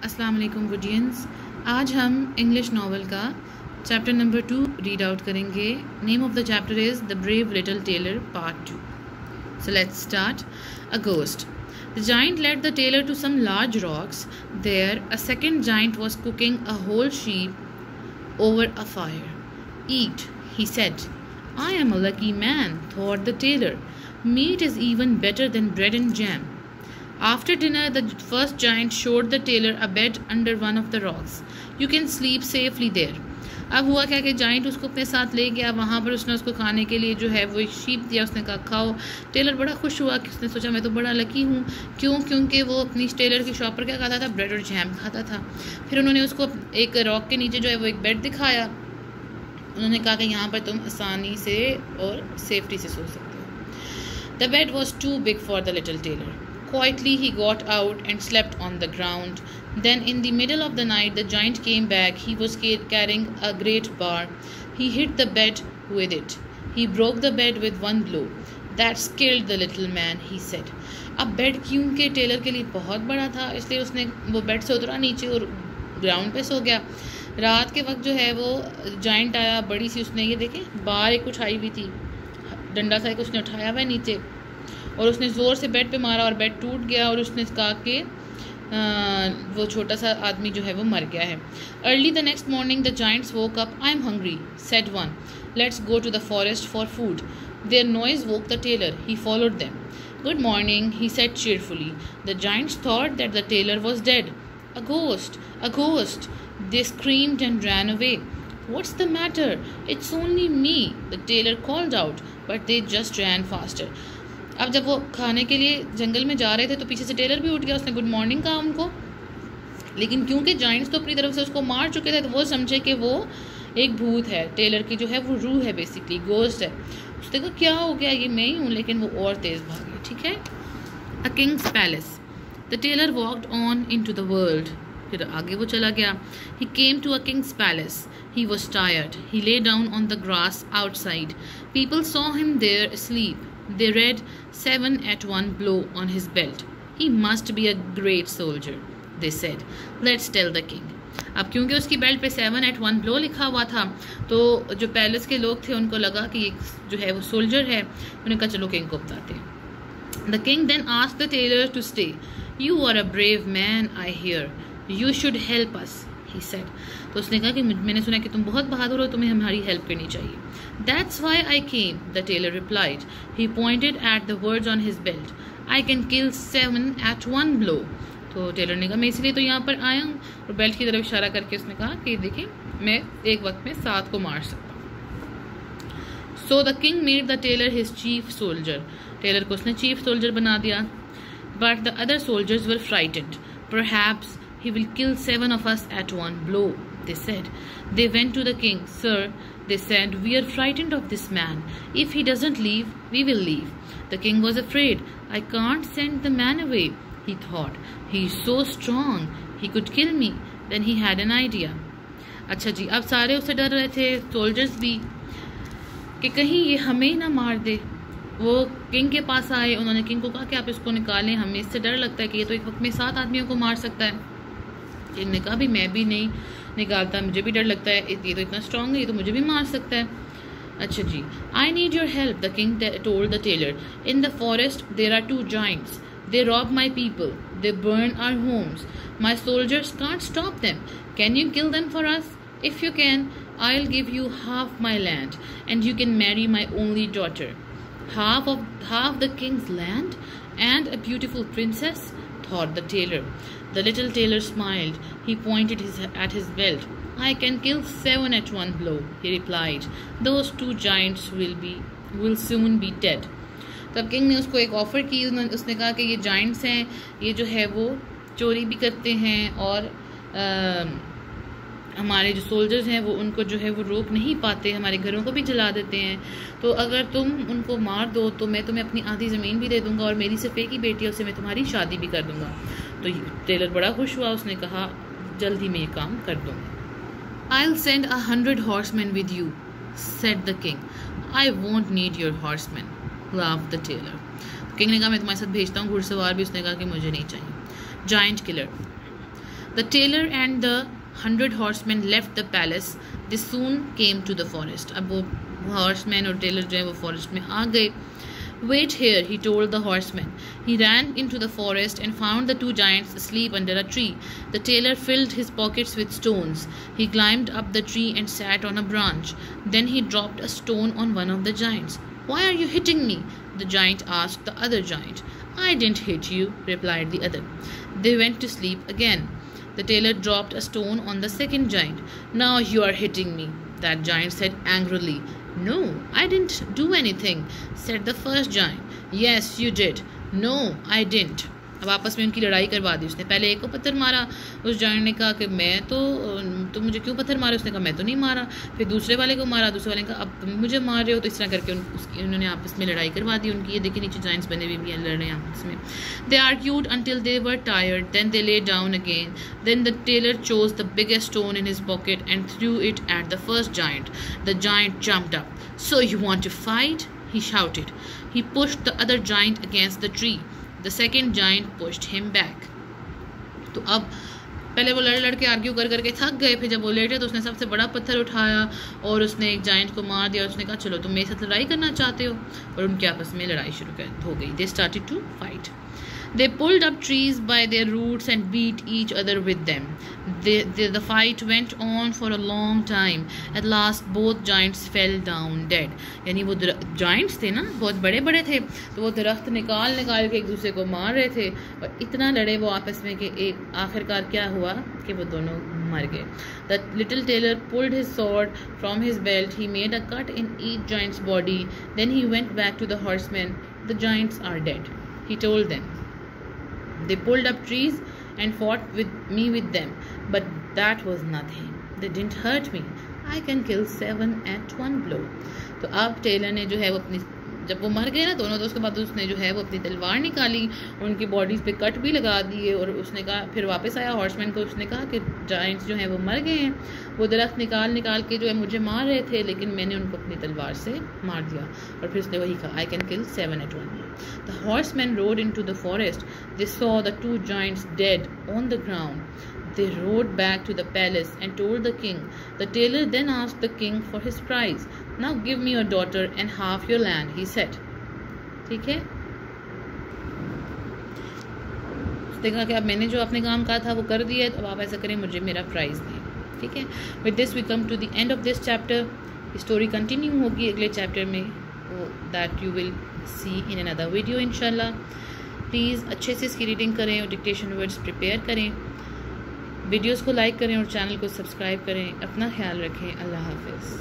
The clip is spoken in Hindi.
अस्सलाम वालेकुम गुडियंस। आज हम इंग्लिश नावल का चैप्टर नंबर 2 रीड आउट करेंगे। Name of the chapter is the brave little tailor part 2। So let's start. A ghost. The giant led the tailor to some large rocks. There, a second giant was cooking a whole sheep over a fire. Eat, he said. I am a lucky man, thought the tailor. Meat is even better than bread and jam. After dinner, the first giant showed the tailor a bed under one of the rocks. You can sleep safely there. अब हुआ क्या कि जाइंट उसको अपने साथ ले गया। वहाँ पर उसने उसको खाने के लिए जो है वो एक शीप दिया। उसने कहा खाओ। टेलर बड़ा खुश हुआ कि उसने सोचा मैं तो बड़ा लकी हूँ। क्योंकि वो अपनी टेलर की शॉप पर क्या खाता था, ब्रेड और जैम खाता था। फिर उन्होंने उसको एक रॉक के नीचे जो है वो एक बेड दिखाया। उन्होंने कहा कि यहाँ पर तुम आसानी से और सेफ्टी से सो सकते हो। The bed was too big for the little tailor. Quietly he got out and slept on the ground. Then in the middle of the night the giant came back. He was carrying a great bar. He hit the bed with it. He broke the bed with one blow. That scared the little man, he said. अब बेड क्योंकि टेलर के लिए बहुत बड़ा था इसलिए उसने वो बेड से उतरा नीचे और ग्राउंड पे सो गया। रात के वक्त जो है वो जाइंट आया, बड़ी सी उसने ये देखे बार एक उठाई हुई थी, डंडा सा एक उसने उठाया हुआ नीचे और उसने ज़ोर से बेड पे मारा और बेड टूट गया और उसने कहा कि वो छोटा सा आदमी जो है वो मर गया है। Early the next morning the giants woke up. I am hungry, said one. Let's go to the forest for food. Their noise woke the tailor. He followed them. Good morning, he said cheerfully. The giants thought that the tailor was dead. A ghost! A ghost! They screamed and ran away. What's the matter? It's only me, the tailor called out, but they just ran faster. अब जब वो खाने के लिए जंगल में जा रहे थे तो पीछे से टेलर भी उठ गया। उसने गुड मॉर्निंग कहा उनको, लेकिन क्योंकि जाइंट्स तो अपनी तरफ से उसको मार चुके थे तो वो समझे कि वो एक भूत है, टेलर की जो है वो रूह है, बेसिकली गोस्ट है। उसने कहा क्या हो गया, ये मैं ही हूँ, लेकिन वो और तेज़ भागे। ठीक है। A king's palace. The tailor walked on into the world. फिर आगे वो चला गया. He came to a king's palace. He was tired. He lay down on the grass outside. People saw him there asleep. They read 7 at one blow on his belt. He must be a great soldier, they said. Let's tell the king. अब क्योंकि उसकी बेल्ट पे 7 at one blow लिखा हुआ था तो जो पैलेस के लोग थे उनको लगा कि ये जो है वो सोल्जर है। उन्होंने कहा चलो किंग को बताते हैं। The king then asked the tailor to stay. You are a brave man, I hear. You should help us, he said. तो उसने कहा कि मैंने सुना कि तुम बहुत बहादुर हो, तुम्हें हमारी हेल्प करनी चाहिए। That's why I came, the tailor replied. He pointed at the words on his belt. I can kill 7 at one blow. तो टेलर ने कहा मैं इसलिए तो यहाँ पर आया हूँ, और बेल्ट की तरफ इशारा करके उसने कहा कि देखिए मैं एक वक्त में 7 को मार सकता हूँ। So the king made the tailor his chief soldier. Tailor को उसने चीफ सोल्जर बना दिया। But the other soldiers were frightened. Perhaps he will kill 7 of us at one blow, they said. They went to the king. Sir, they said, we are frightened of this man. If he doesn't leave, we will leave. The king was afraid. I can't send the man away, he thought. He is so strong. He could kill me. Then he had an idea. अच्छा जी, अब सारे उससे डर रहे थे, सोल्जर्स भी, कि कहीं ये हमें ही ना मार दे। वो किंग के पास आए। उन्होंने किंग को कहा कि आप इसको निकालें, हमें इससे डर लगता है कि ये तो एक वक्त में 7 आदमियों को मार सकता है। किंग ने कहा भी मैं भी नहीं निकालता, मुझे भी डर लगता है, ये तो इतना स्ट्रांग है, ये तो मुझे भी मार सकता है। अच्छा जी, I need your help, the king told the tailor. In the forest there are 2 giants. They rob my people. They burn our homes. My soldiers can't stop them. Can you kill them for us? If you can, I'll give you half my land, and you can marry my only daughter. Half the king's land and a beautiful princess, thought the tailor. The little tailor smiled. He pointed at his belt. I can kill 7 at one blow, he replied. Those 2 giants will soon be dead. तब किंग ने उसको एक ऑफ़र की। उसने कहा कि ये जाइंट्स हैं, ये जो है वो चोरी भी करते हैं और हमारे जो सोल्जर्स हैं वो उनको जो है वो रोक नहीं पाते, हमारे घरों को भी जला देते हैं। तो अगर तुम उनको मार दो तो मैं तुम्हें अपनी आधी ज़मीन भी दे दूंगा और मेरी सिर्फ एक ही बेटी है, उससे मैं तुम्हारी शादी भी कर दूंगा। तो टेलर बड़ा खुश हुआ। उसने कहा जल्द ही मैं ये काम कर दूँगा। I'll send 100 horsemen with you, said the king. I won't need your horsemen, laughed the tailor. King ने कहा मैं तुम्हारे साथ भेजता हूँ घुड़सवार भी। उसने कहा कि मुझे नहीं चाहिए। Giant killer. The tailor and the 100 horsemen left the palace. They soon came to the forest. अब वो horsemen और tailor जो है वो forest में आ गए. Wait here, he told the horseman. He ran into the forest and found the two giants asleep under a tree. The tailor filled his pockets with stones. He climbed up the tree and sat on a branch. Then he dropped a stone on one of the giants. Why are you hitting me? The giant asked the other giant. I didn't hit you, replied the other. They went to sleep again. The tailor dropped a stone on the second giant. Now you are hitting me, that giant said angrily. No, I didn't do anything, said the first giant. Yes, you did. No, I didn't. अब आपस में उनकी लड़ाई करवा दी उसने. पहले एक को पत्थर मारा, उस जायंट ने कहा कि मैं तो मुझे क्यों पत्थर मारे, उसने कहा मैं तो नहीं मारा. फिर दूसरे वाले को मारा, दूसरे वाले ने कहा अब तुम मुझे मार रहे हो. तो इस तरह करके उन्होंने आपस में लड़ाई करवा दी उनकी. ये देखिए नीचे जायंट्स बने हुए भी हैं, लड़ रहे हैं आपस में. They argued until they were tired. Then they lay down again. Then the tailor chose the biggest stone in his pocket and threw it at the first giant. The giant jumped up. So you want to fight? He shouted. He pushed the other giant against the tree. The second giant pushed him back. तो अब पहले वो लड़ के आर्ग्यू कर करके थक गए. फिर जब वो लेटे तो उसने सबसे बड़ा पत्थर उठाया और उसने एक जायंट को मार दिया. उसने कहा चलो तुम मेरे साथ लड़ाई करना चाहते हो, और उनके आपस में लड़ाई शुरू हो गई. They started to fight. They pulled up trees by their roots and beat each other with them. The fight went on for a long time. At last both giants fell down dead. यानी वो giants थे ना, बहुत बड़े बड़े थे, तो वो दरख्त निकाल के एक दूसरे को मार रहे थे, और इतना लड़े वो आपस में कि एक आखिरकार क्या हुआ कि वो दोनों मर गए. The little tailor pulled his sword from his belt. He made a cut in each giant's body. Then he went back to the horsemen. The giants are dead, he told them. They pulled up trees and fought with them, but that was nothing. They didn't hurt me. I can kill 7 at one blow. तो अब टेलर ने जो है वो अपनी, जब वो मर गए ना दोनों, तो उसके बाद उसने जो है वो अपनी तलवार निकाली और उनकी बॉडीज़ पे कट भी लगा दिए. और उसने कहा, फिर वापस आया हॉर्समैन को, उसने कहा कि जायंट्स जो हैं वो मर गए हैं, वो दरख्त निकाल के जो है मुझे मार रहे थे, लेकिन मैंने उनको अपनी तलवार से मार दिया. और फिर उसने वही कहा, I can kill 7 at one. The horsemen rode into the forest. They saw the two giants dead on the ground. They rode back to the palace and told the king. The tailor then asked the king for his prize. Now give me your daughter and half your land, he said. ठीक है, उसने कहा कि अब मैंने जो अपने काम कहा था वो कर दिया है, तो अब आप ऐसा करें, मुझे मेरा प्राइज दें. ठीक है. With this we come to the end of this chapter. Story continue होगी अगले चैप्टर में, that you will see in another video inshallah. Please अच्छे से इसकी रीडिंग करें और डिक्टेशन वर्ड्स प्रिपेयर करें. वीडियोस को लाइक करें और चैनल को सब्सक्राइब करें. अपना ख्याल रखें. अल्लाह हाफिज़.